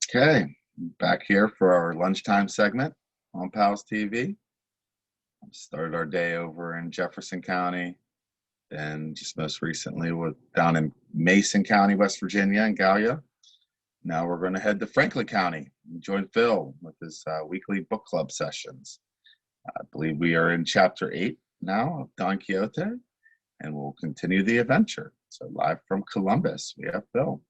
Okay, back here for our lunchtime segment on PALS TV. Started our day over in Jefferson County, and just most recently down in Mason County, West Virginia, in Gallia. Now we're going to head to Franklin County and join Phil with his weekly book club sessions. I believe we are in chapter 8 now of Don Quixote, and we'll continue the adventure. So live from Columbus, we have Phil.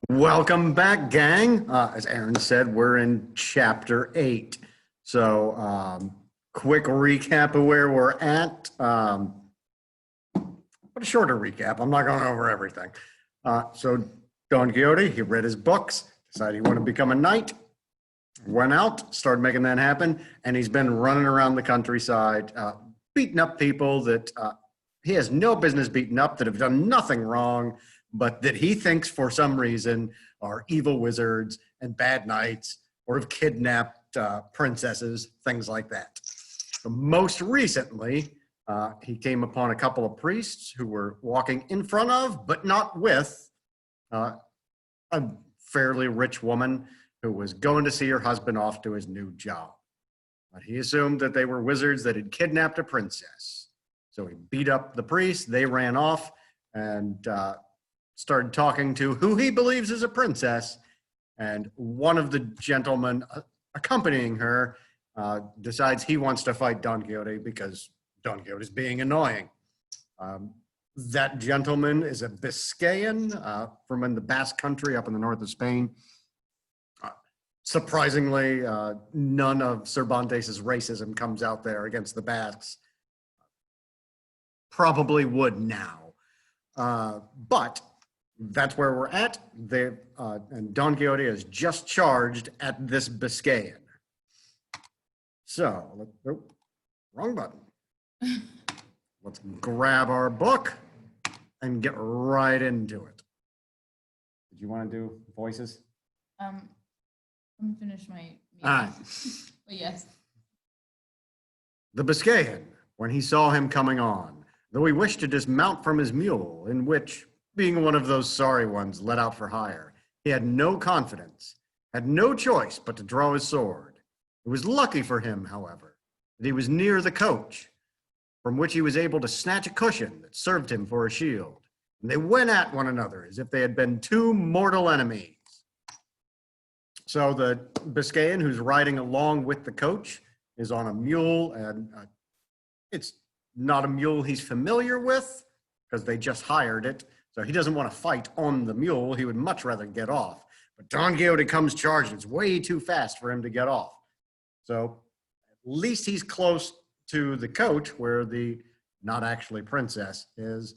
Welcome back, gang. As Aaron said, we're in chapter 8. So quick recap of where we're at. But a shorter recap. I'm not going over everything. So Don Quixote, he read his books, decided he wanted to become a knight, went out, started making that happen, and he's been running around the countryside, beating up people that he has no business beating up, that have done nothing wrong, but that he thinks for some reason are evil wizards and bad knights, or have kidnapped princesses, things like that. So most recently, he came upon a couple of priests who were walking in front of, but not with, a fairly rich woman who was going to see her husband off to his new job. But he assumed that they were wizards that had kidnapped a princess. So he beat up the priest, they ran off, and started talking to who he believes is a princess, and one of the gentlemen accompanying her decides he wants to fight Don Quixote because Don Quixote is being annoying. That gentleman is a Biscayan from in the Basque country up in the north of Spain. Surprisingly, none of Cervantes' racism comes out there against the Basques. Probably would now. But that's where we're at. And Don Quixote is just charged at this Biscayan. So, wrong button. Let's grab our book and get right into it. Did you want to do voices? I'm gonna finish my meeting. All right. But yes. The Biscayan, when he saw him coming on, though he wished to dismount from his mule, in which, being one of those sorry ones let out for hire, he had no confidence, had no choice but to draw his sword. It was lucky for him, however, that he was near the coach, from which he was able to snatch a cushion that served him for a shield. And they went at one another as if they had been two mortal enemies. So the Biscayan who's riding along with the coach is on a mule, and it's not a mule he's familiar with because they just hired it. So he doesn't want to fight on the mule. He would much rather get off. But Don Quixote comes charging. It's way too fast for him to get off. So at least he's close to the coach where the not actually princess is.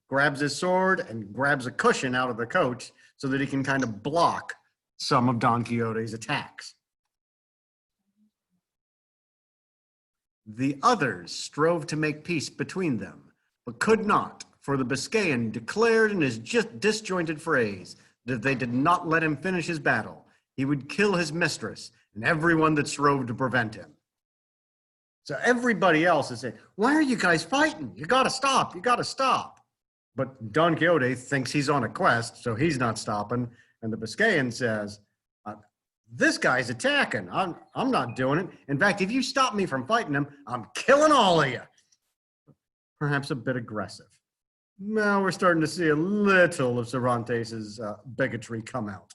Grabs his sword and grabs a cushion out of the coach so that he can kind of block some of Don Quixote's attacks. The others strove to make peace between them, but could not, for the Biscayan declared in his just disjointed phrase that if they did not let him finish his battle, he would kill his mistress and everyone that strove to prevent him. So everybody else is saying, why are you guys fighting? You gotta stop, you gotta stop. But Don Quixote thinks he's on a quest, so he's not stopping. And the Biscayan says, this guy's attacking. I'm not doing it. In fact, if you stop me from fighting him, I'm killing all of you. Perhaps a bit aggressive. Now we're starting to see a little of Cervantes' bigotry come out.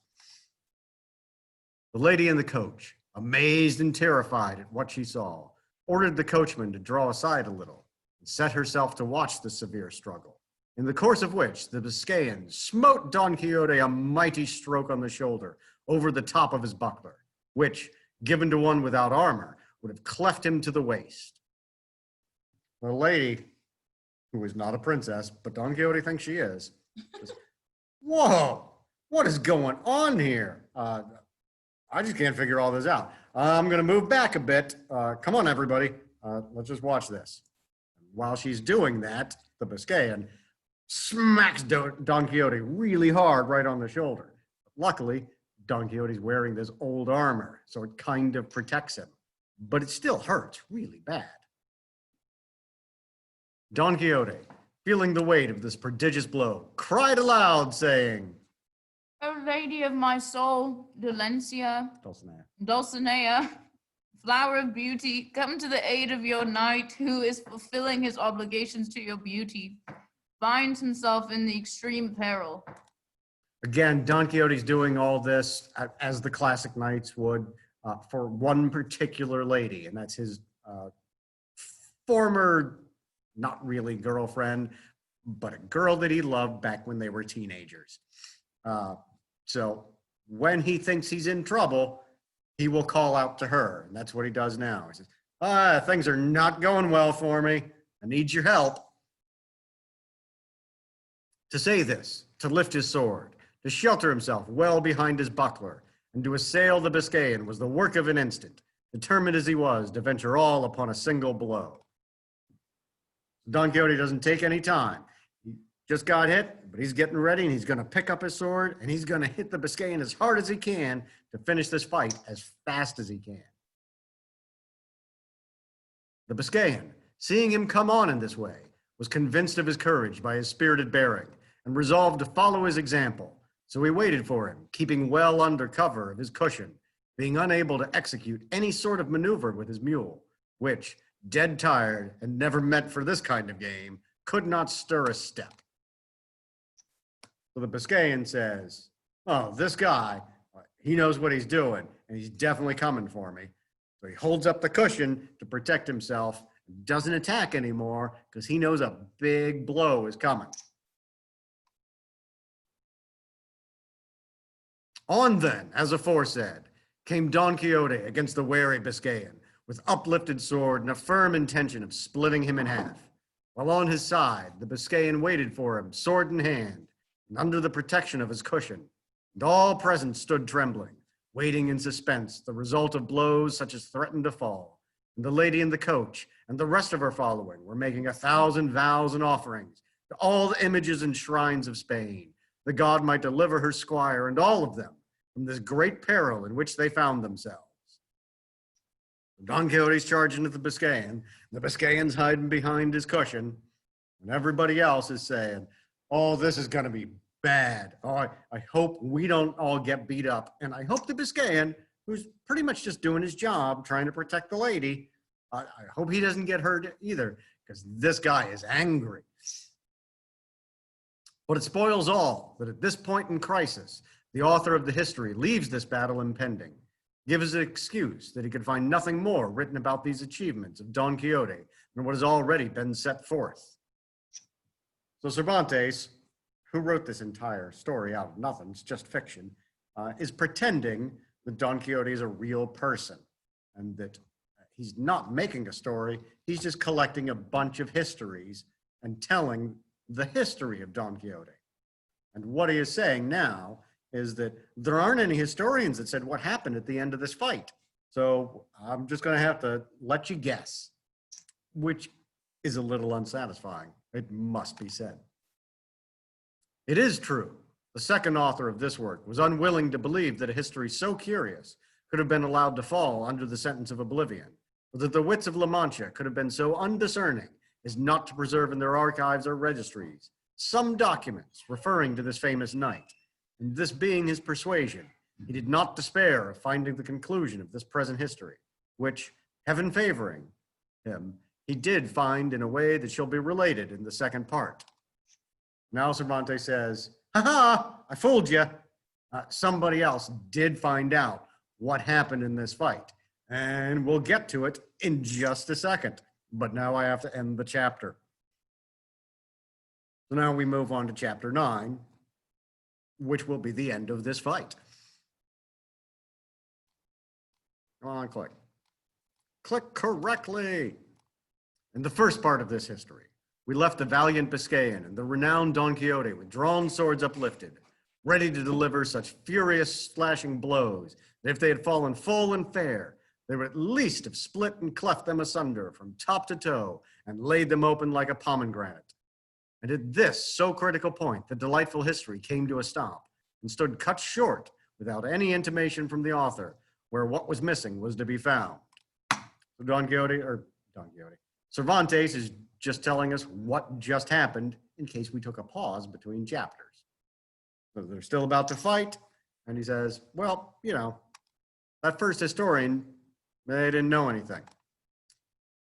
The lady in the coach, amazed and terrified at what she saw, ordered the coachman to draw aside a little and set herself to watch the severe struggle, in the course of which the Biscayan smote Don Quixote a mighty stroke on the shoulder over the top of his buckler, which, given to one without armor, would have cleft him to the waist. The lady, who is not a princess, but Don Quixote thinks she is, says, whoa, what is going on here? I just can't figure all this out. I'm going to move back a bit. Come on, everybody. Let's just watch this. While she's doing that, the Biscayan smacks Don Quixote really hard right on the shoulder. Luckily, Don Quixote's wearing this old armor, so it kind of protects him. But it still hurts really bad. Don Quixote, feeling the weight of this prodigious blow, cried aloud, saying, O lady of my soul, Dulcinea, flower of beauty, come to the aid of your knight who is fulfilling his obligations to your beauty, finds himself in the extreme peril. Again, Don Quixote's doing all this as the classic knights would for one particular lady, and that's his former, not really girlfriend, but a girl that he loved back when they were teenagers. So when he thinks he's in trouble, he will call out to her, and that's what he does now. He says, things are not going well for me. I need your help. To say this, to lift his sword, to shelter himself well behind his buckler, and to assail the Biscayan was the work of an instant, determined as he was to venture all upon a single blow. Don Quixote doesn't take any time. He just got hit, but he's getting ready, and he's going to pick up his sword, and he's going to hit the Biscayan as hard as he can to finish this fight as fast as he can. The Biscayan, seeing him come on in this way, was convinced of his courage by his spirited bearing, and resolved to follow his example. So he waited for him, keeping well under cover of his cushion, being unable to execute any sort of maneuver with his mule, which, dead tired and never meant for this kind of game, could not stir a step. So the Biscayan says, oh, this guy, he knows what he's doing, and he's definitely coming for me. So he holds up the cushion to protect himself, and doesn't attack anymore because he knows a big blow is coming. On then, as aforesaid, came Don Quixote against the wary Biscayan, with uplifted sword and a firm intention of splitting him in half, while on his side the Biscayan waited for him, sword in hand, and under the protection of his cushion, and all present stood trembling, waiting in suspense the result of blows such as threatened to fall, and the lady in the coach and the rest of her following were making 1,000 vows and offerings to all the images and shrines of Spain, that God might deliver her squire and all of them from this great peril in which they found themselves. Don Quixote's charging at the Biscayan. The Biscayan's hiding behind his cushion, and everybody else is saying, oh, this is going to be bad. Oh, I hope we don't all get beat up. And I hope the Biscayan, who's pretty much just doing his job, trying to protect the lady, I hope he doesn't get hurt either, because this guy is angry. But it spoils all that at this point in crisis, the author of the history leaves this battle impending, gives an excuse that he could find nothing more written about these achievements of Don Quixote than what has already been set forth. So Cervantes, who wrote this entire story out of nothing, it's just fiction, is pretending that Don Quixote is a real person and that he's not making a story, he's just collecting a bunch of histories and telling the history of Don Quixote. And what he is saying now is that there aren't any historians that said what happened at the end of this fight. So I'm just going to have to let you guess, which is a little unsatisfying. It must be said. It is true. The second author of this work was unwilling to believe that a history so curious could have been allowed to fall under the sentence of oblivion, or that the wits of La Mancha could have been so undiscerning as not to preserve in their archives or registries some documents referring to this famous knight. And this being his persuasion, he did not despair of finding the conclusion of this present history, which, heaven favoring him, he did find in a way that shall be related in the second part. Now Cervantes says, ha, I fooled you. Somebody else did find out what happened in this fight, and we'll get to it in just a second. But now I have to end the chapter. So now we move on to chapter 9, which will be the end of this fight. Come on, click. Click correctly. In the first part of this history, we left the valiant Biscayan and the renowned Don Quixote with drawn swords uplifted, ready to deliver such furious slashing blows that if they had fallen full and fair, they would at least have split and cleft them asunder from top to toe and laid them open like a pomegranate. And at this so critical point, the delightful history came to a stop and stood cut short without any intimation from the author where what was missing was to be found. So Cervantes is just telling us what just happened in case we took a pause between chapters. So they're still about to fight. And he says, well, that first historian, they didn't know anything.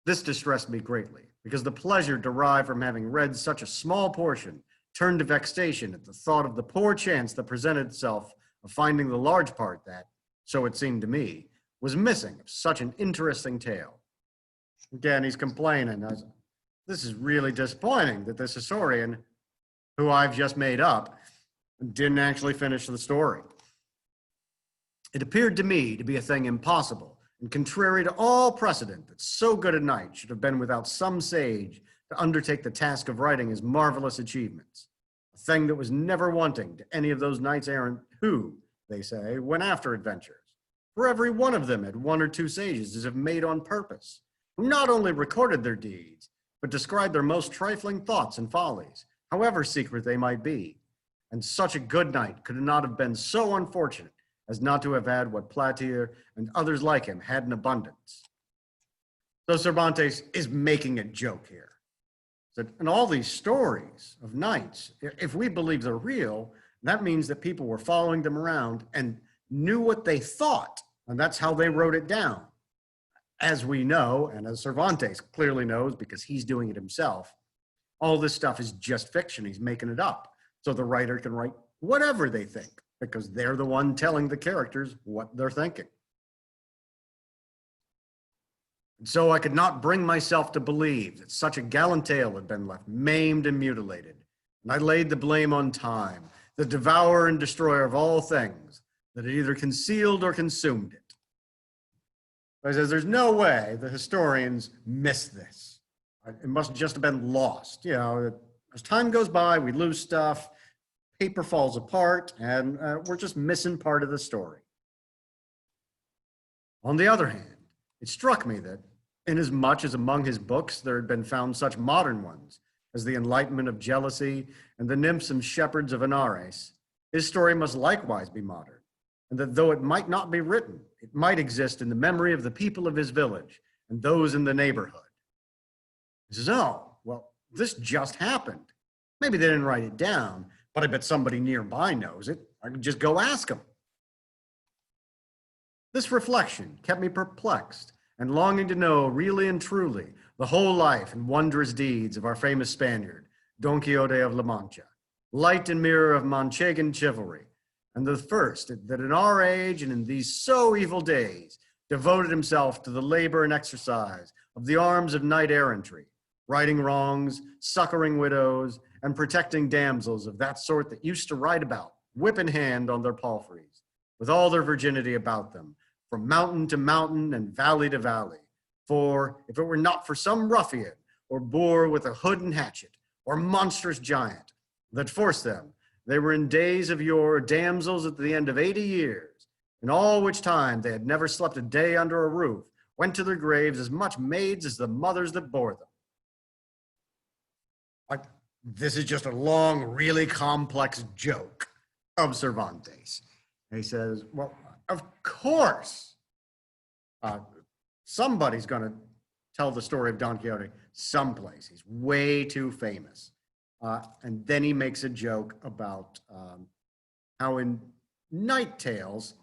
This distressed me greatly, because the pleasure derived from having read such a small portion turned to vexation at the thought of the poor chance that presented itself of finding the large part that, so it seemed to me, was missing of such an interesting tale. Again, he's complaining. This is really disappointing that this historian, who I've just made up, didn't actually finish the story. It appeared to me to be a thing impossible and contrary to all precedent that so good a knight should have been without some sage to undertake the task of writing his marvelous achievements, a thing that was never wanting to any of those knights errant who, they say, went after adventures. For every one of them had one or two sages as if made on purpose, who not only recorded their deeds, but described their most trifling thoughts and follies, however secret they might be. And such a good knight could not have been so unfortunate as not to have had what Platier and others like him had in abundance. So Cervantes is making a joke here. And all these stories of knights, if we believe they're real, that means that people were following them around and knew what they thought, and that's how they wrote it down. As we know, and as Cervantes clearly knows because he's doing it himself, all this stuff is just fiction. He's making it up. So the writer can write whatever they think because they're the one telling the characters what they're thinking. And so I could not bring myself to believe that such a gallant tale had been left maimed and mutilated. And I laid the blame on time, the devourer and destroyer of all things, that had either concealed or consumed it. He says, there's no way the historians missed this. It must just have been lost. As time goes by, we lose stuff, paper falls apart, and we're just missing part of the story. On the other hand, it struck me that inasmuch as among his books there had been found such modern ones as the Enlightenment of Jealousy and the Nymphs and Shepherds of Anares, his story must likewise be modern, and that though it might not be written, it might exist in the memory of the people of his village and those in the neighborhood. He says, oh, well, this just happened. Maybe they didn't write it down, but I bet somebody nearby knows it. I can just go ask them. This reflection kept me perplexed and longing to know really and truly the whole life and wondrous deeds of our famous Spaniard, Don Quixote of La Mancha, light and mirror of Manchegan chivalry, and the first that in our age and in these so evil days devoted himself to the labor and exercise of the arms of knight errantry, righting wrongs, succoring widows, and protecting damsels of that sort that used to ride about, whip in hand on their palfreys, with all their virginity about them, from mountain to mountain and valley to valley. For if it were not for some ruffian or boor with a hood and hatchet, or monstrous giant that forced them, they were in days of yore damsels at the end of 80 years, in all which time they had never slept a day under a roof, went to their graves as much maids as the mothers that bore them. This is just a long, really complex joke of Cervantes. And he says, well, of course, somebody's going to tell the story of Don Quixote someplace. He's way too famous. And then he makes a joke about how in knight tales,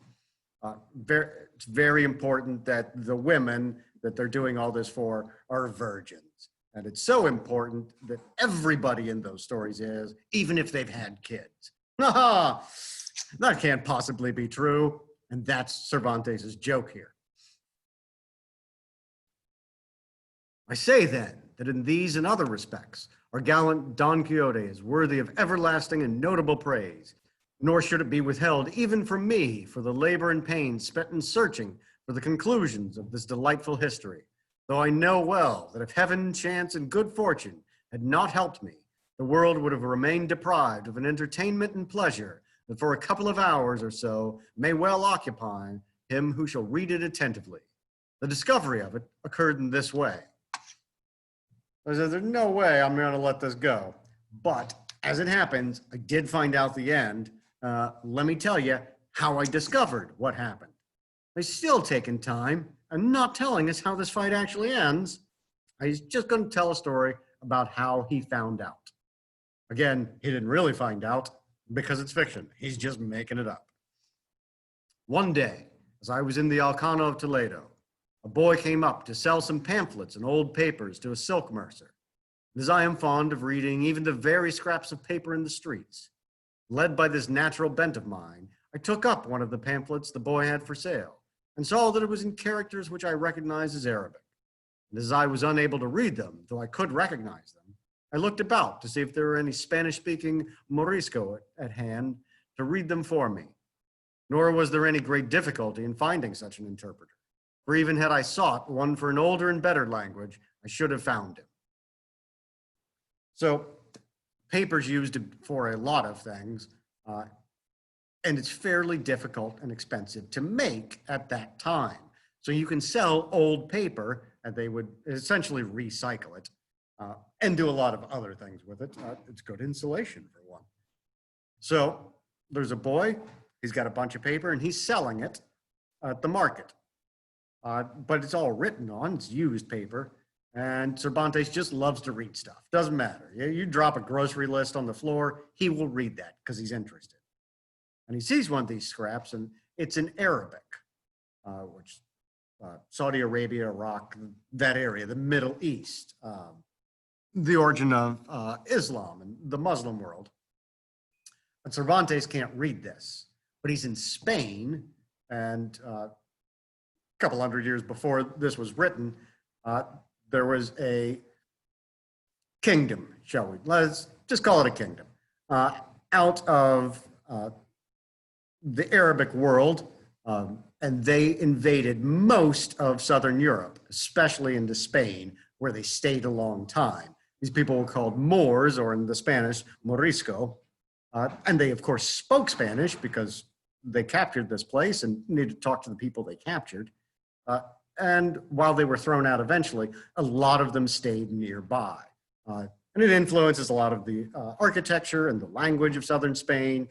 it's very important that the women that they're doing all this for are virgins. And it's so important that everybody in those stories is, even if they've had kids. That can't possibly be true. And that's Cervantes' joke here. I say then that in these and other respects, our gallant Don Quixote is worthy of everlasting and notable praise, nor should it be withheld even from me for the labor and pain spent in searching for the conclusions of this delightful history. Though I know well that if heaven, chance, and good fortune had not helped me, the world would have remained deprived of an entertainment and pleasure that for a couple of hours or so may well occupy him who shall read it attentively. The discovery of it occurred in this way. I said, there's no way I'm going to let this go. But as it happens, I did find out the end. Let me tell you how I discovered what happened. He's still taking time and not telling us how this fight actually ends. He's just going to tell a story about how he found out. Again, he didn't really find out. because it's fiction. He's just making it up. One day, as I was in the Alcano of Toledo, a boy came up to sell some pamphlets and old papers to a silk mercer. And as I am fond of reading even the very scraps of paper in the streets, led by this natural bent of mine, I took up one of the pamphlets the boy had for sale and saw that it was in characters which I recognized as Arabic. And as I was unable to read them, though I could recognize them, I looked about to see if there were any Spanish-speaking Morisco at hand to read them for me. Nor was there any great difficulty in finding such an interpreter, for even had I sought one for an older and better language, I should have found him. So paper's used for a lot of things, and it's fairly difficult and expensive to make at that time. So you can sell old paper, and they would essentially recycle it and do a lot of other things with it. It's good insulation for one. So there's a boy, he's got a bunch of paper, and he's selling it at the market. But it's all written on, it's used paper, and Cervantes just loves to read stuff. Doesn't matter. You drop a grocery list on the floor, he will read that because he's interested. And he sees one of these scraps, and it's in Arabic, which Saudi Arabia, Iraq, that area, the Middle East, the origin of Islam and the Muslim world. And Cervantes can't read this, but he's in Spain, and a couple hundred years before this was written, there was a kingdom, shall we? Let's just call it a kingdom, out of the Arabic world, and they invaded most of Southern Europe, especially into Spain, where they stayed a long time. These people were called Moors, or in the Spanish, Morisco, and they, of course, spoke Spanish because they captured this place and needed to talk to the people they captured. And while they were thrown out eventually, a lot of them stayed nearby. And it influences a lot of the architecture and the language of Southern Spain.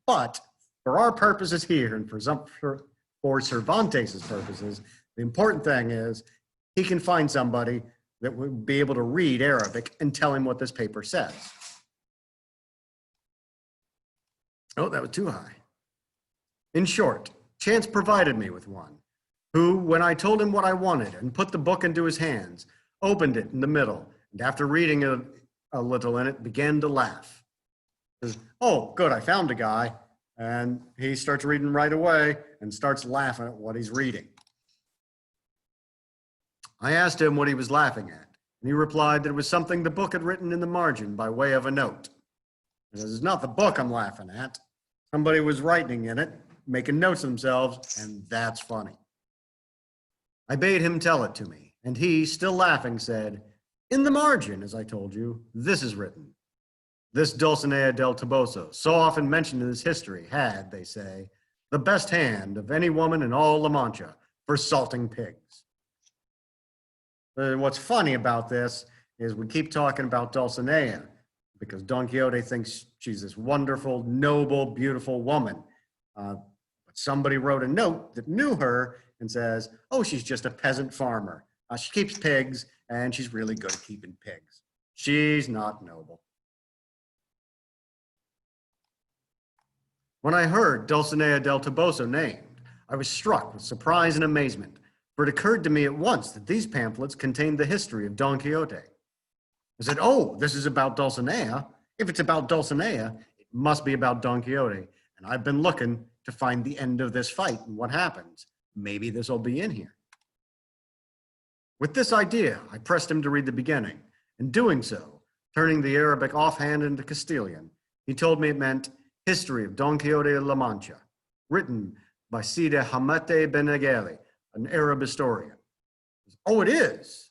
But for our purposes here, and for Cervantes' purposes, the important thing is he can find somebody that would be able to read Arabic and tell him what this paper says. Oh, that was too high. In short, chance provided me with one, who, when I told him what I wanted and put the book into his hands, opened it in the middle, and after reading a little in it, began to laugh. He says, oh, good, I found a guy. And he starts reading right away and starts laughing at what he's reading. I asked him what he was laughing at, and he replied that it was something the book had written in the margin by way of a note. He says, it's not the book I'm laughing at. Somebody was writing in it, making notes themselves, and that's funny. I bade him tell it to me, and he, still laughing, said, in the margin, as I told you, this is written. This Dulcinea del Toboso, so often mentioned in this history, had, they say, the best hand of any woman in all La Mancha for salting pigs. What's funny about this is we keep talking about Dulcinea because Don Quixote thinks she's this wonderful, noble, beautiful woman. But somebody wrote a note that knew her and says, oh, she's just a peasant farmer. She keeps pigs, and she's really good at keeping pigs. She's not noble. When I heard Dulcinea del Toboso named, I was struck with surprise and amazement, for it occurred to me at once that these pamphlets contained the history of Don Quixote. I said, oh, this is about Dulcinea. If it's about Dulcinea, it must be about Don Quixote. And I've been looking to find the end of this fight and what happens. Maybe this will be in here. With this idea, I pressed him to read the beginning. In doing so, turning the Arabic offhand into Castilian, he told me it meant History of Don Quixote of La Mancha, written by Cide Hamete Benengeli, an Arab historian. Oh, it is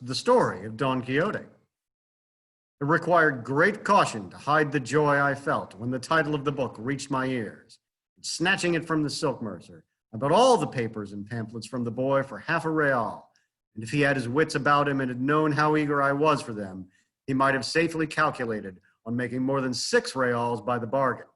the story of Don Quixote. It required great caution to hide the joy I felt when the title of the book reached my ears. Snatching it from the silk mercer, I bought all the papers and pamphlets from the boy for half a real, and if he had his wits about him and had known how eager I was for them, he might have safely calculated on making more than 6 reals by the bargain.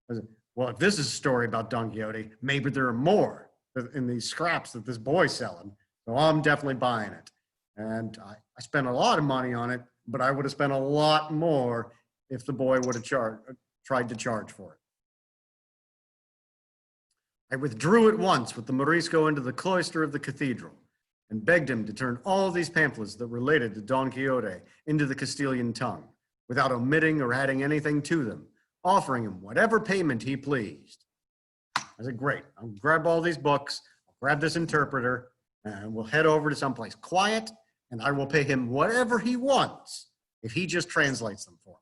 I said, well, if this is a story about Don Quixote, maybe there are more in these scraps that this boy's selling, so I'm definitely buying it. And I spent a lot of money on it, but I would have spent a lot more if the boy would have tried to charge for it. I withdrew at once with the Morisco into the cloister of the cathedral and begged him to turn all these pamphlets that related to Don Quixote into the Castilian tongue, without omitting or adding anything to them, offering him whatever payment he pleased. I said, great, I'll grab all these books, I'll grab this interpreter, and we'll head over to someplace quiet, and I will pay him whatever he wants if he just translates them for me.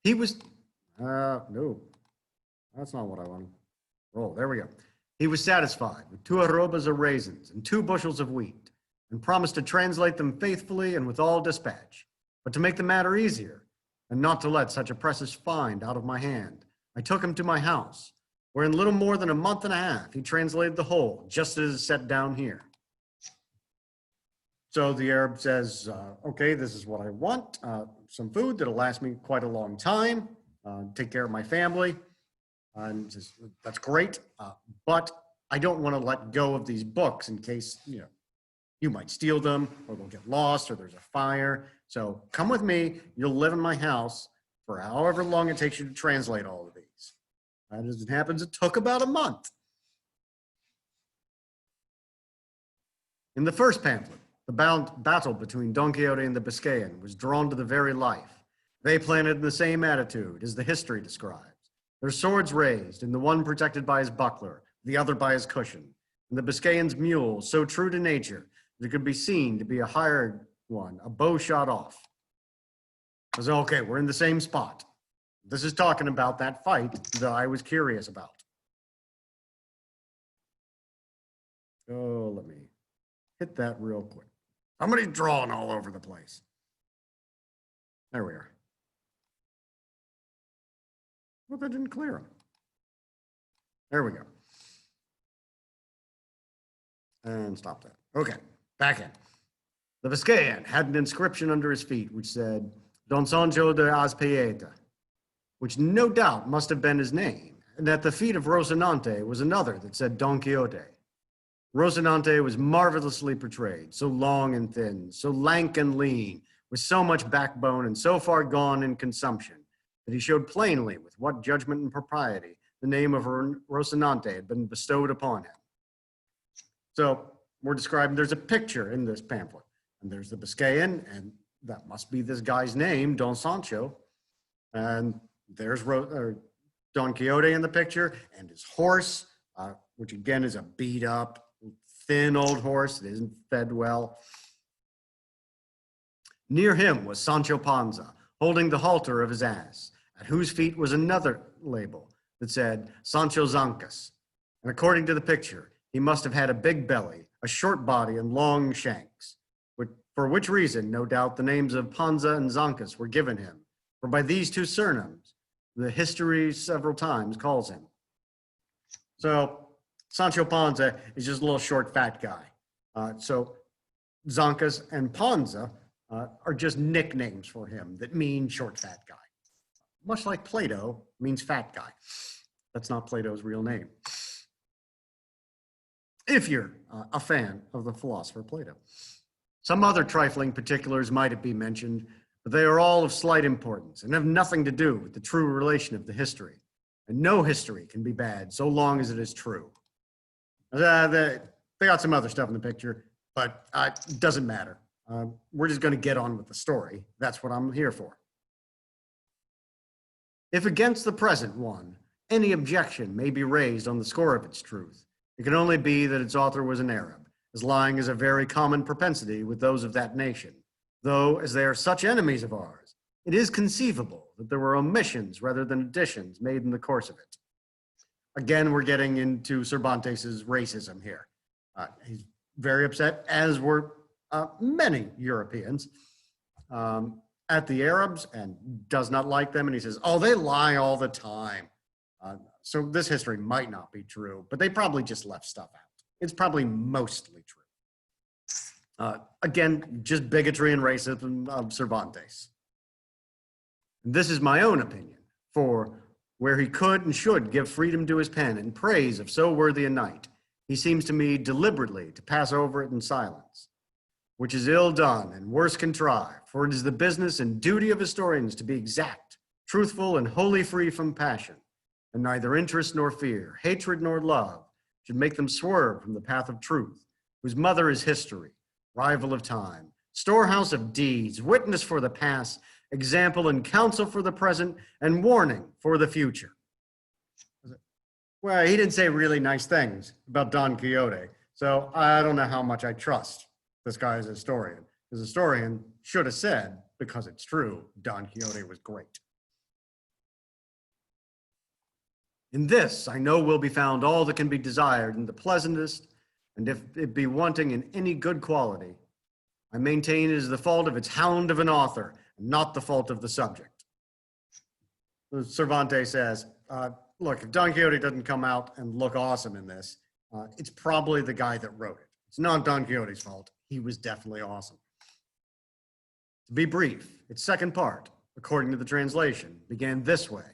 He was, no, that's not what I wanted. Oh, there we go. He was satisfied with 2 arrobas of raisins and 2 bushels of wheat, and promised to translate them faithfully and with all dispatch. But to make the matter easier, and not to let such a precious find out of my hand, I took him to my house, where in little more than a month and a half, he translated the whole, just as is set down here. So the Arab says, okay, this is what I want, some food that'll last me quite a long time, take care of my family. And says, that's great, but I don't want to let go of these books in case, you might steal them, or they'll get lost, or there's a fire. So come with me, you'll live in my house for however long it takes you to translate all of these. And as it happens, it took about a month. In the first pamphlet, the battle between Don Quixote and the Biscayan was drawn to the very life. They planted in the same attitude as the history describes, their swords raised, and the one protected by his buckler, the other by his cushion, and the Biscayan's mule so true to nature that it could be seen to be a hired one, a bow shot off. I said, okay, we're in the same spot. This is talking about that fight that I was curious about. Oh, let me hit that real quick. Somebody's drawing all over the place. There we are. Well, that didn't clear them. There we go. And stop that. Okay, back in. The Biscayan had an inscription under his feet which said, Don Sancho de Azpeitia, which no doubt must have been his name, and at the feet of Rocinante was another that said Don Quixote. Rocinante was marvelously portrayed, so long and thin, so lank and lean, with so much backbone and so far gone in consumption, that he showed plainly with what judgment and propriety the name of Rocinante had been bestowed upon him. So we're describing, there's a picture in this pamphlet, and there's the Biscayan, and that must be this guy's name, Don Sancho, and there's Don Quixote in the picture, and his horse, which again is a beat up, thin old horse that isn't fed well. Near him was Sancho Panza, holding the halter of his ass, at whose feet was another label that said Sancho Zancas. And according to the picture, he must have had a big belly, a short body, and long shanks, for which reason, no doubt, the names of Panza and Zancas were given him, for by these 2 surnames, the history several times calls him. So Sancho Panza is just a little short, fat guy. So Zancas and Panza are just nicknames for him that mean short, fat guy. Much like Plato means fat guy. That's not Plato's real name. If you're a fan of the philosopher Plato. Some other trifling particulars might be mentioned, but they are all of slight importance and have nothing to do with the true relation of the history. And no history can be bad so long as it is true. They got some other stuff in the picture, but it doesn't matter. We're just going to get on with the story. That's what I'm here for. If against the present one, any objection may be raised on the score of its truth, it can only be that its author was an Arab, as lying is a very common propensity with those of that nation, though, as they are such enemies of ours, it is conceivable that there were omissions rather than additions made in the course of it. Again, we're getting into Cervantes's racism here. He's very upset, as were many Europeans, at the Arabs and does not like them. And he says, oh, they lie all the time. So this history might not be true, but they probably just left stuff out. It's probably mostly true. Again, just bigotry and racism of Cervantes. And this is my own opinion, for where he could and should give freedom to his pen in praise of so worthy a knight, he seems to me deliberately to pass over it in silence. which is ill done and worse contrived, for it is the business and duty of historians to be exact, truthful, and wholly free from passion, and neither interest nor fear, hatred nor love, should make them swerve from the path of truth, whose mother is history, rival of time, storehouse of deeds, witness for the past, example and counsel for the present, and warning for the future. Well, he didn't say really nice things about Don Quixote, so I don't know how much I trust this guy as a historian. His historian should have said, because it's true, Don Quixote was great. In this, I know will be found all that can be desired in the pleasantest, and if it be wanting in any good quality, I maintain it is the fault of its hound of an author, and not the fault of the subject. Cervantes says, look, if Don Quixote doesn't come out and look awesome in this, it's probably the guy that wrote it. It's not Don Quixote's fault. He was definitely awesome. To be brief, its second part, according to the translation, began this way.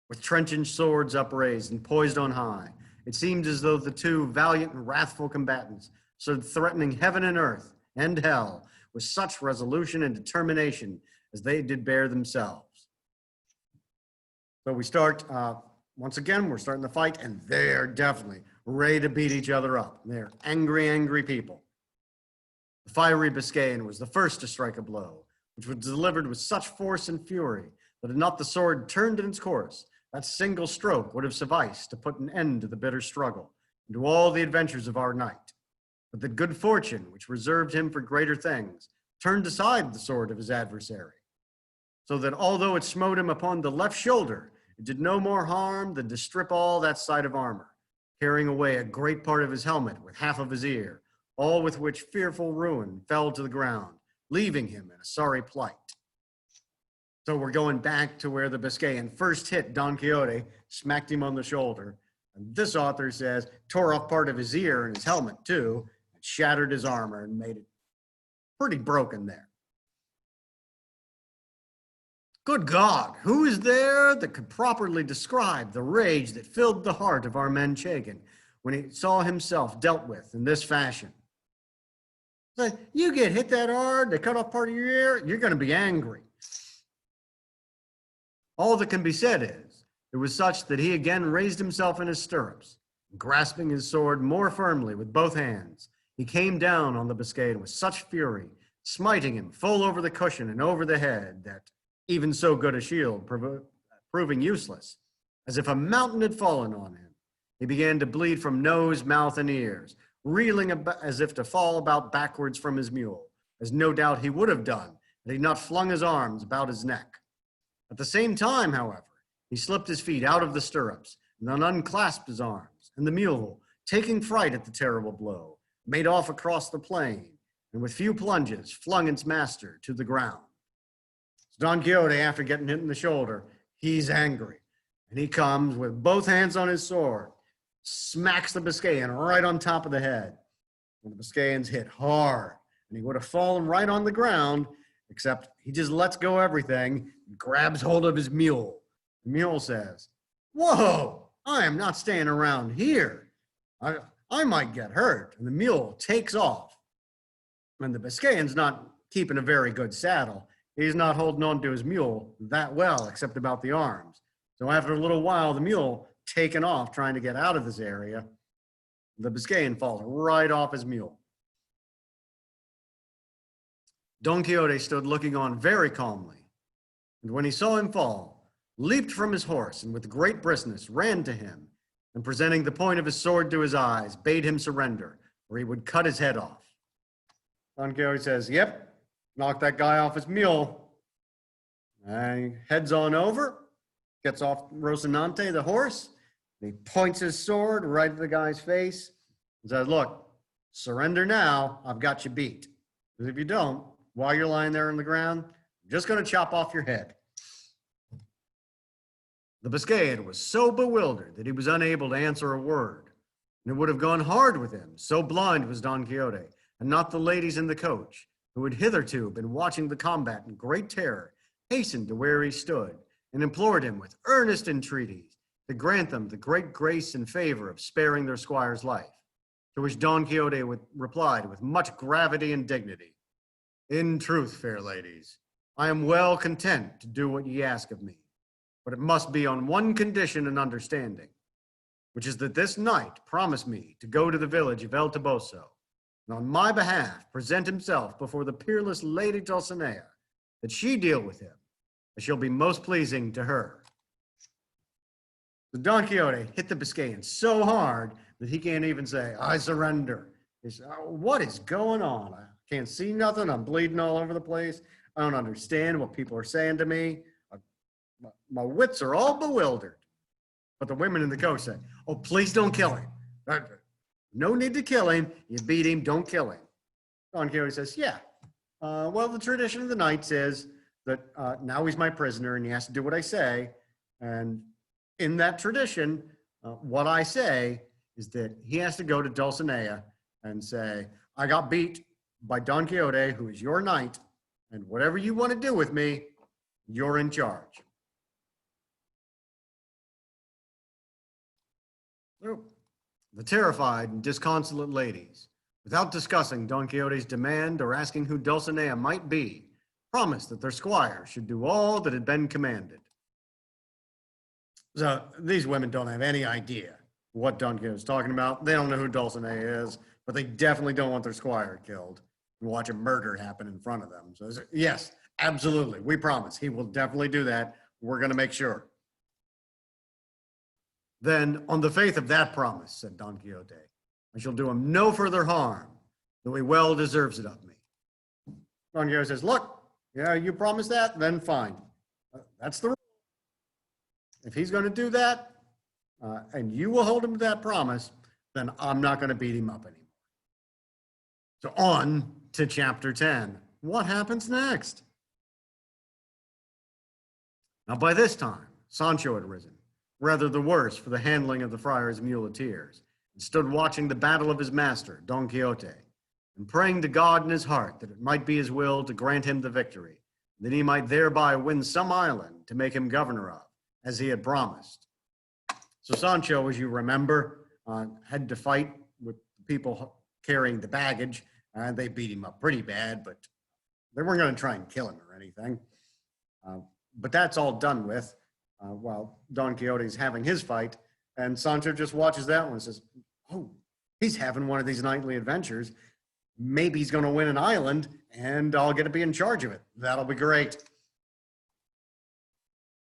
With trenchant swords upraised and poised on high, it seemed as though the two valiant and wrathful combatants stood threatening heaven and earth and hell with such resolution and determination as they did bear themselves. So we start, once again, we're starting the fight, and they're definitely ready to beat each other up. They're angry, angry people. The fiery Biscayan was the first to strike a blow, which was delivered with such force and fury that had not the sword turned in its course, that single stroke would have sufficed to put an end to the bitter struggle and to all the adventures of our knight. But the good fortune, which reserved him for greater things, turned aside the sword of his adversary, so that although it smote him upon the left shoulder, it did no more harm than to strip all that side of armor, carrying away a great part of his helmet with half of his ear, all with which fearful ruin fell to the ground, leaving him in a sorry plight. So we're going back to where the Biscayan first hit Don Quixote, smacked him on the shoulder. And this author says, tore off part of his ear and his helmet too, and shattered his armor and made it pretty broken there. Good God, who is there that could properly describe the rage that filled the heart of our Manchegan when he saw himself dealt with in this fashion? Like, you get hit that hard, they cut off part of your ear, you're going to be angry. All that can be said is, it was such that he again raised himself in his stirrups, and grasping his sword more firmly with both hands, he came down on the Biscayan with such fury, smiting him full over the cushion and over the head, that even so good a shield proving useless, as if a mountain had fallen on him, he began to bleed from nose, mouth, and ears, reeling as if to fall about backwards from his mule, as no doubt he would have done had he not flung his arms about his neck. At the same time, however, he slipped his feet out of the stirrups and then unclasped his arms, and the mule, taking fright at the terrible blow, made off across the plain, and with few plunges flung its master to the ground. So Don Quixote, after getting hit in the shoulder, he's angry, and he comes with both hands on his sword, smacks the Biscayan right on top of the head. And the Biscayan's hit hard, and he would have fallen right on the ground, except he just lets go everything and grabs hold of his mule. The mule says, "Whoa, I am not staying around here. I might get hurt." And the mule takes off. And the Biscayan's not keeping a very good saddle. He's not holding on to his mule that well, except about the arms. So after a little while, the mule taken off trying to get out of this area, the Biscayan falls right off his mule. Don Quixote stood looking on very calmly, and when he saw him fall, leaped from his horse and with great briskness ran to him, and presenting the point of his sword to his eyes, bade him surrender, or he would cut his head off. Don Quixote says, "Yep, knock that guy off his mule." And he heads on over, gets off Rocinante, the horse, and he points his sword right at the guy's face and says, "Look, surrender now, I've got you beat. Because if you don't, while you're lying there on the ground, I'm just going to chop off your head." The Biscayan was so bewildered that he was unable to answer a word, and it would have gone hard with him, so blind was Don Quixote, and not the ladies in the coach, who had hitherto been watching the combat in great terror, hastened to where he stood, and implored him with earnest entreaties to grant them the great grace and favor of sparing their squire's life. To which Don Quixote replied with much gravity and dignity, "In truth, fair ladies, I am well content to do what ye ask of me, but it must be on one condition and understanding, which is that this knight promise me to go to the village of El Toboso, and on my behalf present himself before the peerless Lady Dulcinea, that she deal with him, as she'll be most pleasing to her." So Don Quixote hit the Biscayan so hard that he can't even say, "I surrender." He said, "Oh, what is going on? I can't see nothing. I'm bleeding all over the place. I don't understand what people are saying to me. My wits are all bewildered." But the women in the coach say, "Oh, please don't kill him. No need to kill him. You beat him, don't kill him." Don Quixote says, "Yeah. Well, the tradition of the knight says that now he's my prisoner and he has to do what I say. And in that tradition, what I say is that he has to go to Dulcinea and say, 'I got beat by Don Quixote, who is your knight, and whatever you want to do with me, you're in charge.'" The terrified and disconsolate ladies, without discussing Don Quixote's demand or asking who Dulcinea might be, promised that their squire should do all that had been commanded. So these women don't have any idea what Don Quixote is talking about. They don't know who Dulcinea is, but they definitely don't want their squire killed and watch a murder happen in front of them. So yes, absolutely, we promise. He will definitely do that. We're going to make sure. "Then, on the faith of that promise," said Don Quixote, "I shall do him no further harm, though he well deserves it of me." Don Quixote says, "Look, yeah, you promise that, then fine. That's the rule. If he's going to do that, and you will hold him to that promise, then I'm not going to beat him up anymore." So on to chapter 10. What happens next? Now, by this time, Sancho had risen, rather the worse for the handling of the friar's muleteers, and stood watching the battle of his master, Don Quixote, and praying to God in his heart that it might be his will to grant him the victory, that he might thereby win some island to make him governor of, as he had promised. So Sancho, as you remember, had to fight with the people carrying the baggage, and they beat him up pretty bad, but they weren't going to try and kill him or anything. But that's all done with while Don Quixote is having his fight, and Sancho just watches that one and says, "Oh, he's having one of these nightly adventures. Maybe he's going to win an island, and I'll get to be in charge of it. That'll be great."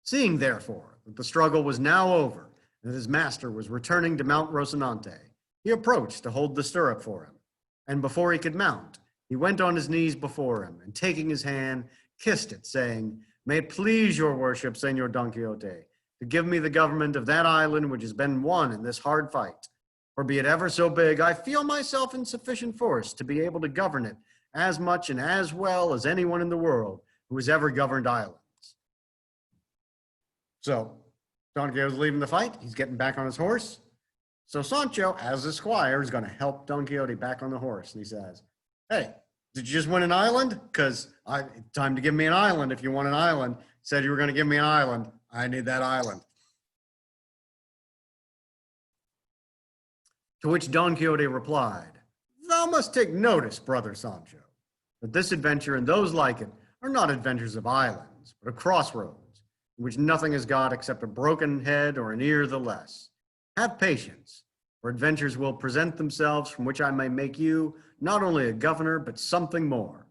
Seeing, therefore, that the struggle was now over, and that his master was returning to Mount Rocinante, he approached to hold the stirrup for him. And before he could mount, he went on his knees before him, and taking his hand, kissed it, saying, "May it please your worship, Señor Don Quixote, to give me the government of that island which has been won in this hard fight. For be it ever so big, I feel myself in sufficient force to be able to govern it as much and as well as anyone in the world who has ever governed islands." So Don Quixote's leaving the fight. He's getting back on his horse. So Sancho, as the squire, is going to help Don Quixote back on the horse. And he says, "Hey, did you just win an island? Because time to give me an island if you want an island. Said you were going to give me an island. I need that island." To which Don Quixote replied, "Thou must take notice, brother Sancho, that this adventure and those like it are not adventures of islands, but of crossroads, in which nothing is got except a broken head or an ear the less. Have patience, for adventures will present themselves from which I may make you not only a governor, but something more."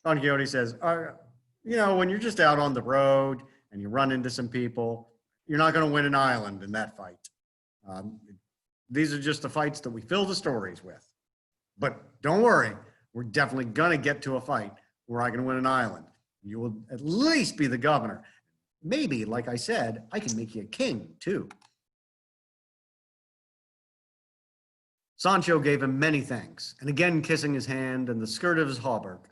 Don Quixote says, when you're just out on the road and you run into some people, you're not going to win an island in that fight. These are just the fights that we fill the stories with. But don't worry, we're definitely going to get to a fight where I can win an island. You will at least be the governor. Maybe, like I said, I can make you a king too. Sancho gave him many thanks, and again kissing his hand and the skirt of his hauberk,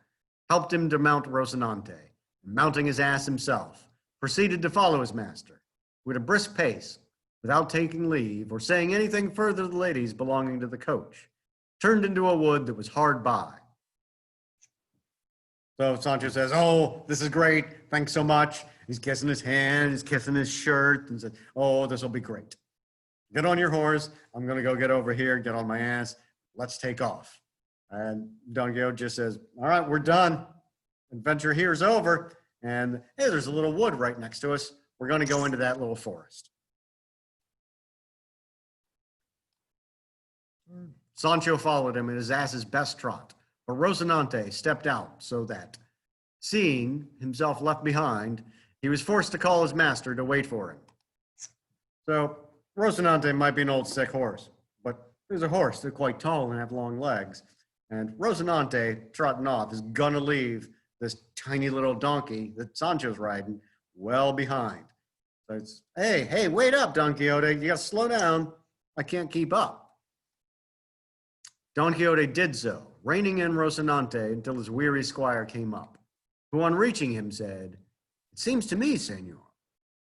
helped him to mount Rocinante, and mounting his ass himself, proceeded to follow his master, who at a brisk pace, without taking leave or saying anything further to the ladies belonging to the coach, turned into a wood that was hard by. So Sancho says, "Oh, this is great. Thanks so much." He's kissing his hand, he's kissing his shirt, and says, "Oh, this will be great." get on your horse. I'm going to go get over here, get on my ass. Let's take off. And Don Quixote just says, all right, we're done. Adventure here is over. And hey, there's a little wood right next to us. We're going to go into that little forest. Sancho followed him at his ass's best trot, but Rocinante stepped out so that, seeing himself left behind, he was forced to call his master to wait for him. So Rocinante might be an old sick horse, but there's a horse that's quite tall and have long legs. And Rocinante, trotting off, is gonna leave this tiny little donkey that Sancho's riding well behind. So it's, hey, wait up, Don Quixote. You gotta slow down. I can't keep up. Don Quixote did so, reining in Rocinante until his weary squire came up, who on reaching him said, it seems to me, Senor,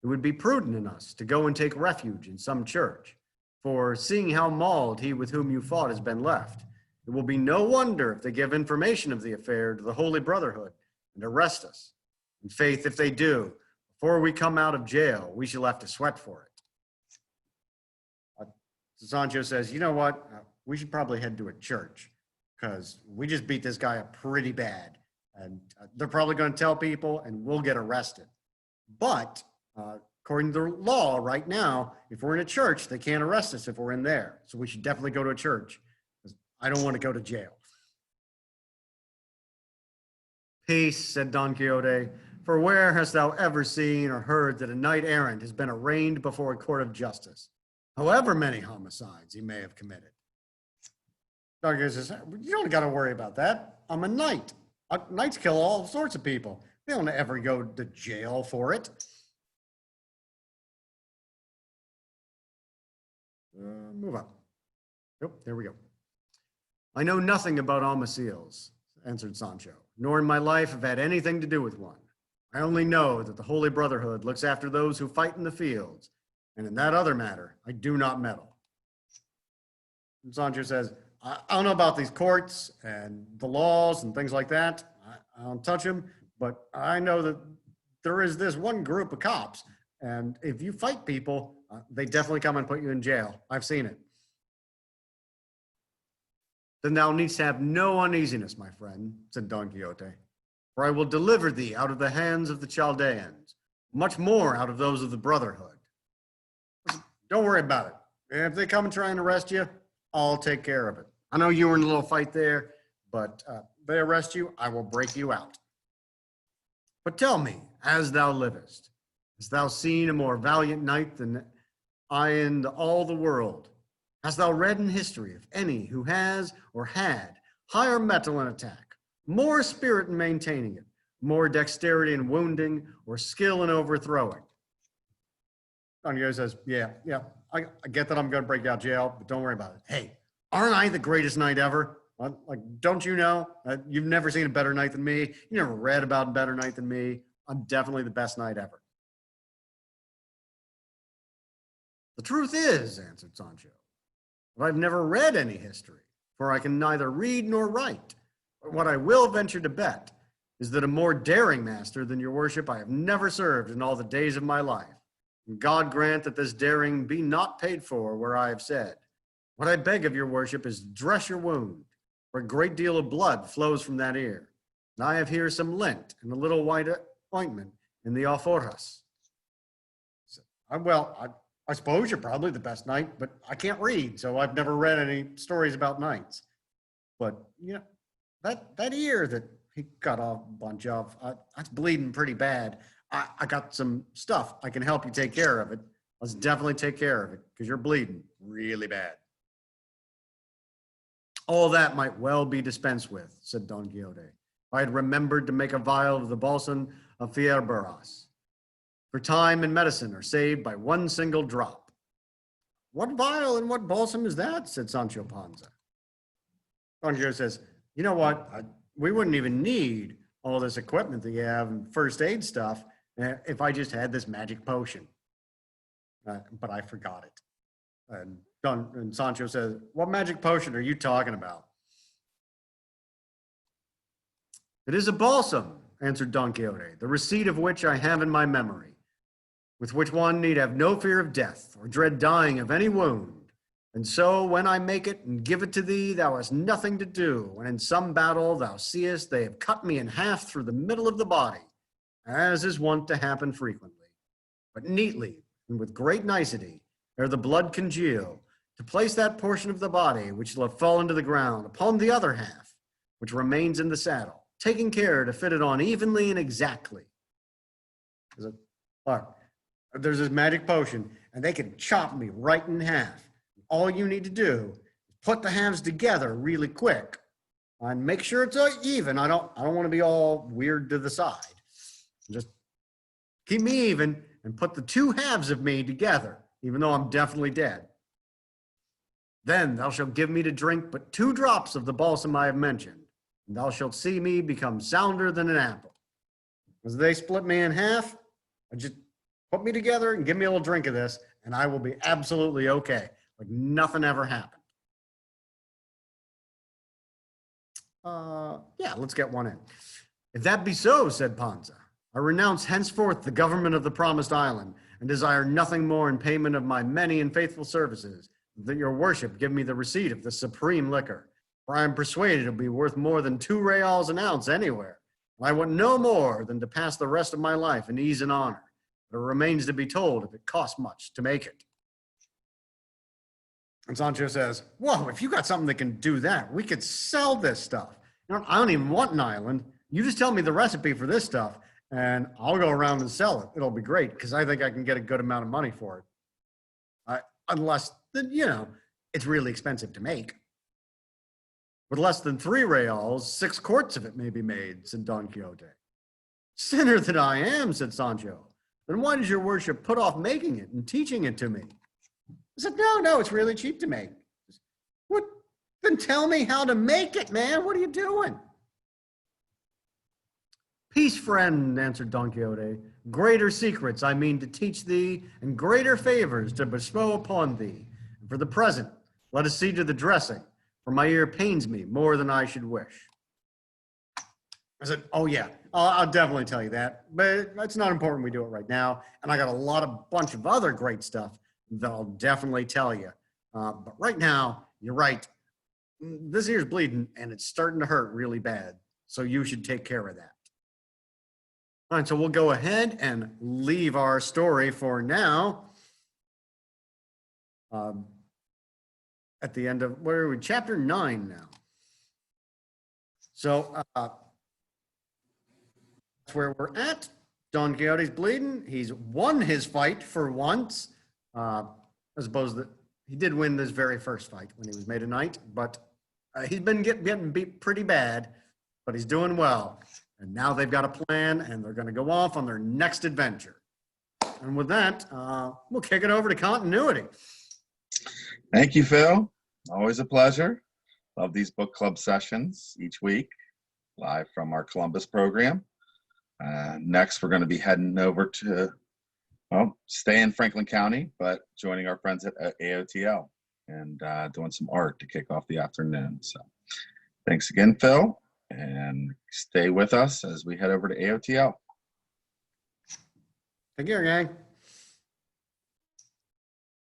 it would be prudent in us to go and take refuge in some church, for seeing how mauled he with whom you fought has been left, it will be no wonder if they give information of the affair to the Holy Brotherhood and arrest us. In faith, if they do, before we come out of jail, we shall have to sweat for it. Sancho says, you know what? We should probably head to a church because we just beat this guy up pretty bad. And they're probably going to tell people and we'll get arrested. But according to the law right now, if we're in a church, they can't arrest us if we're in there. So we should definitely go to a church because I don't want to go to jail. Peace, said Don Quixote, for where hast thou ever seen or heard that a knight errant has been arraigned before a court of justice, however many homicides he may have committed? Don Quixote says, you don't got to worry about that. I'm a knight. Knights kill all sorts of people. They don't ever go to jail for it. Move on. Yep, there we go. I know nothing about almacils, answered Sancho, nor in my life have had anything to do with one. I only know that the Holy Brotherhood looks after those who fight in the fields, and in that other matter, I do not meddle. And Sancho says, I don't know about these courts and the laws and things like that. I don't touch them, but I know that there is this one group of cops, and if you fight people, they definitely come and put you in jail. I've seen it. Then thou needst have no uneasiness, my friend, said Don Quixote, for I will deliver thee out of the hands of the Chaldeans, much more out of those of the Brotherhood. Don't worry about it. If they come and try and arrest you, I'll take care of it. I know you were in a little fight there, but if they arrest you, I will break you out. But tell me, as thou livest, hast thou seen a more valiant knight than I in all the world? Hast thou read in history of any who has or had higher mettle in attack, more spirit in maintaining it, more dexterity in wounding, or skill in overthrowing? Don Quixote says, yeah, I get that I'm going to break out jail, but don't worry about it. Hey, aren't I the greatest knight ever? Like, don't you know? You've never seen a better knight than me. You never read about a better knight than me. I'm definitely the best knight ever. The truth is, answered Sancho, that I've never read any history, for I can neither read nor write. But what I will venture to bet is that a more daring master than your worship I have never served in all the days of my life. And God grant that this daring be not paid for where I have said. What I beg of your worship is dress your wound, for a great deal of blood flows from that ear. And I have here some lint and a little white ointment in the alforjas. So, I suppose you're probably the best knight, but I can't read, so I've never read any stories about knights. But, you know, that ear that he cut off a bunch of, that's bleeding pretty bad. I got some stuff. I can help you take care of it. Let's definitely take care of it, because you're bleeding really bad. All that might well be dispensed with, said Don Quixote, if I had remembered to make a vial of the balsam of Fierberas. For time and medicine are saved by one single drop. What vial and what balsam is that? Said Sancho Panza. Don Quixote says, you know what? We wouldn't even need all this equipment that you have and first aid stuff if I just had this magic potion. But I forgot it. And Sancho says, what magic potion are you talking about? It is a balsam, answered Don Quixote, the receipt of which I have in my memory. with which one need have no fear of death or dread dying of any wound. And so when I make it and give it to thee, thou hast nothing to do. When in some battle thou seest they have cut me in half through the middle of the body, as is wont to happen frequently, but neatly and with great nicety, ere the blood congeal, to place that portion of the body which shall have fallen to the ground upon the other half, which remains in the saddle, taking care to fit it on evenly and exactly. There's this magic potion, and they can chop me right in half. All you need to do is put the halves together really quick and make sure it's even. I don't want to be all weird to the side. Just keep me even and put the two halves of me together, even though I'm definitely dead. Then thou shalt give me to drink but 2 drops of the balsam I have mentioned, and thou shalt see me become sounder than an apple. As they split me in half, just put me together and give me a little drink of this, and I will be absolutely okay. Like nothing ever happened. Yeah, let's get one in. If that be so, said Panza, I renounce henceforth the government of the promised island and desire nothing more in payment of my many and faithful services, that your worship give me the receipt of the supreme liquor. For I am persuaded it'll be worth more than 2 reals an ounce anywhere. I want no more than to pass the rest of my life in ease and honor. But it remains to be told if it costs much to make it. And Sancho says, whoa, if you got something that can do that, we could sell this stuff. I don't even want an island. You just tell me the recipe for this stuff, and I'll go around and sell it. It'll be great, because I think I can get a good amount of money for it. Unless, it's really expensive to make. With less than 3 reals, 6 quarts of it may be made, said Don Quixote. Sinner that I am, said Sancho. Then why does your worship put off making it and teaching it to me? I said, no, it's really cheap to make. What? Then tell me how to make it, man. What are you doing? Peace, friend, answered Don Quixote. Greater secrets I mean to teach thee, and greater favors to bestow upon thee. And for the present, let us see to the dressing, for my ear pains me more than I should wish. I said, oh yeah, I'll definitely tell you that, but it's not important we do it right now. And I got a bunch of other great stuff that I'll definitely tell you. But right now, you're right. This ear's bleeding and it's starting to hurt really bad. So you should take care of that. All right, so we'll go ahead and leave our story for now. At the end of, where are we? Chapter 9 now. So that's where we're at. Don Quixote's bleeding. He's won his fight for once. I suppose that he did win this very first fight when he was made a knight, but he's been getting beat pretty bad, but he's doing well. And now they've got a plan, and they're going to go off on their next adventure. And with that, we'll kick it over to continuity. Thank you, Phil. Always a pleasure. Love these book club sessions each week, live from our Columbus program. Next, we're going to be heading over to, stay in Franklin County, but joining our friends at AOTL and doing some art to kick off the afternoon. So thanks again, Phil, and stay with us as we head over to AOTL. Take care, gang.